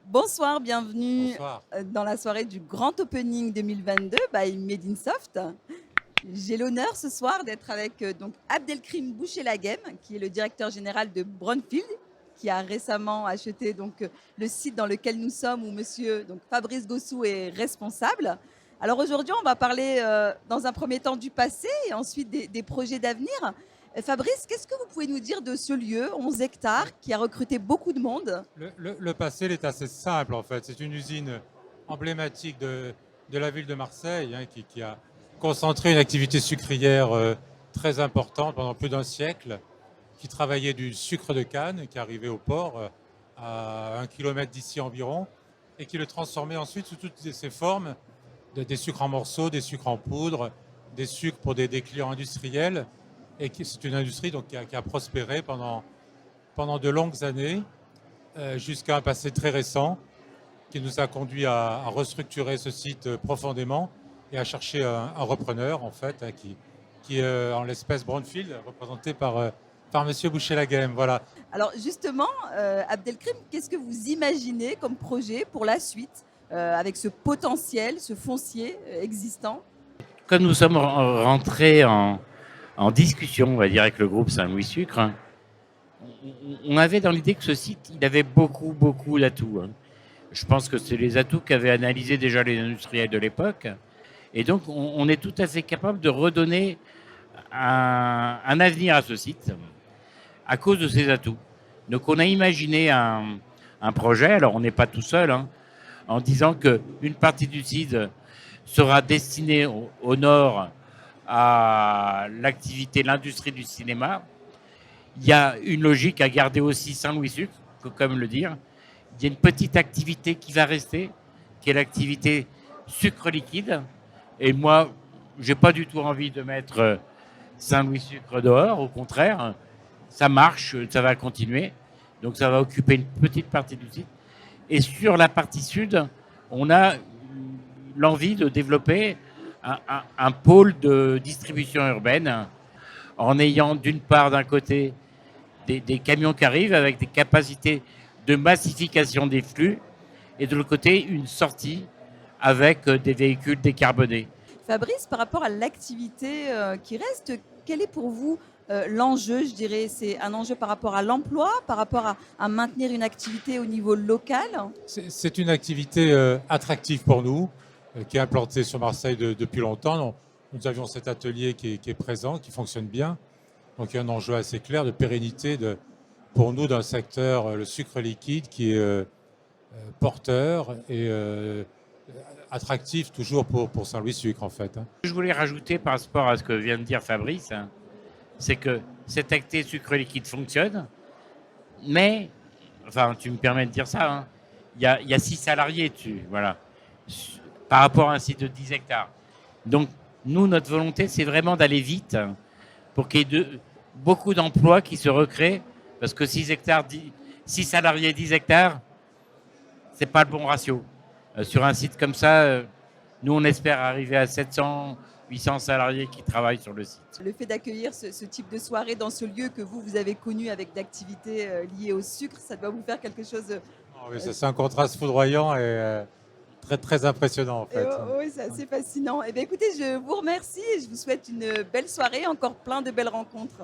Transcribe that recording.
Bonsoir, bienvenue Bonsoir. dans la soirée du Grand Opening 2022 by Made in Soft. J'ai l'honneur ce soir d'être avec donc Abdelkrim Bouchelaghem, qui est le directeur général de Brownfield, qui a récemment acheté donc le site dans lequel nous sommes, où monsieur donc Fabrice Gossou est responsable. Alors aujourd'hui, on va parler dans un premier temps du passé et ensuite des projets d'avenir. Fabrice, qu'est-ce que vous pouvez nous dire de ce lieu, 11 hectares, qui a recruté beaucoup de monde? Le passé, il est assez simple en fait. C'est une usine emblématique de la ville de Marseille, hein, qui a concentré une activité sucrière très importante pendant plus d'un siècle, qui travaillait du sucre de canne qui arrivait au port à 1 kilomètre d'ici environ, et qui le transformait ensuite sous toutes ses formes, des sucres en morceaux, des sucres en poudre, des sucres pour des clients industriels. Et c'est une industrie donc, qui a prospéré pendant de longues années, jusqu'à un passé très récent, qui nous a conduit à restructurer ce site profondément et à chercher un repreneur, en fait, hein, qui est en l'espèce Brownfield, représenté par Monsieur Bouchelaghem. Voilà. Alors justement, Abdelkrim, qu'est-ce que vous imaginez comme projet pour la suite, avec ce potentiel, ce foncier existant? Comme nous sommes rentrés en discussion, on va dire, avec le groupe Saint-Louis Sucre, on avait dans l'idée que ce site, il avait beaucoup d'atouts. Je pense que c'est les atouts qu'avaient analysés déjà les industriels de l'époque. Et donc, on est tout à fait capable de redonner un avenir à ce site à cause de ces atouts. Donc, on a imaginé un projet, alors on n'est pas tout seul, en disant qu'une partie du site sera destinée au nord à l'activité, l'industrie du cinéma. Il y a une logique à garder aussi Saint-Louis Sucre, comme le dire. Il y a une petite activité qui va rester, qui est l'activité sucre liquide. Et moi, j'ai pas du tout envie de mettre Saint-Louis Sucre dehors. Au contraire, ça marche, ça va continuer. Donc ça va occuper une petite partie du site. Et sur la partie sud, on a l'envie de développer un pôle de distribution urbaine en ayant d'une part d'un côté des camions qui arrivent avec des capacités de massification des flux et de l'autre côté une sortie avec des véhicules décarbonés. Fabrice, par rapport à l'activité qui reste, quel est pour vous l'enjeu, je dirais? C'est un enjeu par rapport à l'emploi, par rapport à maintenir une activité au niveau local? C'est une activité attractive pour nous, qui est implantée sur Marseille depuis longtemps. Nous avions cet atelier qui est présent, qui fonctionne bien. Donc il y a un enjeu assez clair de pérennité pour nous d'un secteur, le sucre liquide, qui est porteur et attractif toujours pour Saint-Louis Sucre en fait. Je voulais rajouter par rapport à ce que vient de dire Fabrice, c'est que cette activité sucre liquide fonctionne, mais, enfin tu me permets de dire ça, il y a 6 salariés dessus, voilà, par rapport à un site de 10 hectares. Donc nous, notre volonté, c'est vraiment d'aller vite pour qu'il y ait beaucoup d'emplois qui se recréent, parce que 6 salariés, 10 hectares, c'est pas le bon ratio. Sur un site comme ça, nous, on espère arriver à 700, 800 salariés qui travaillent sur le site. Le fait d'accueillir ce type de soirée dans ce lieu que vous avez connu avec d'activités liées au sucre, ça doit vous faire quelque chose. Oui, c'est un contraste foudroyant et très impressionnant en fait. Oui, c'est assez fascinant. Eh bien, écoutez, je vous remercie et je vous souhaite une belle soirée, encore plein de belles rencontres.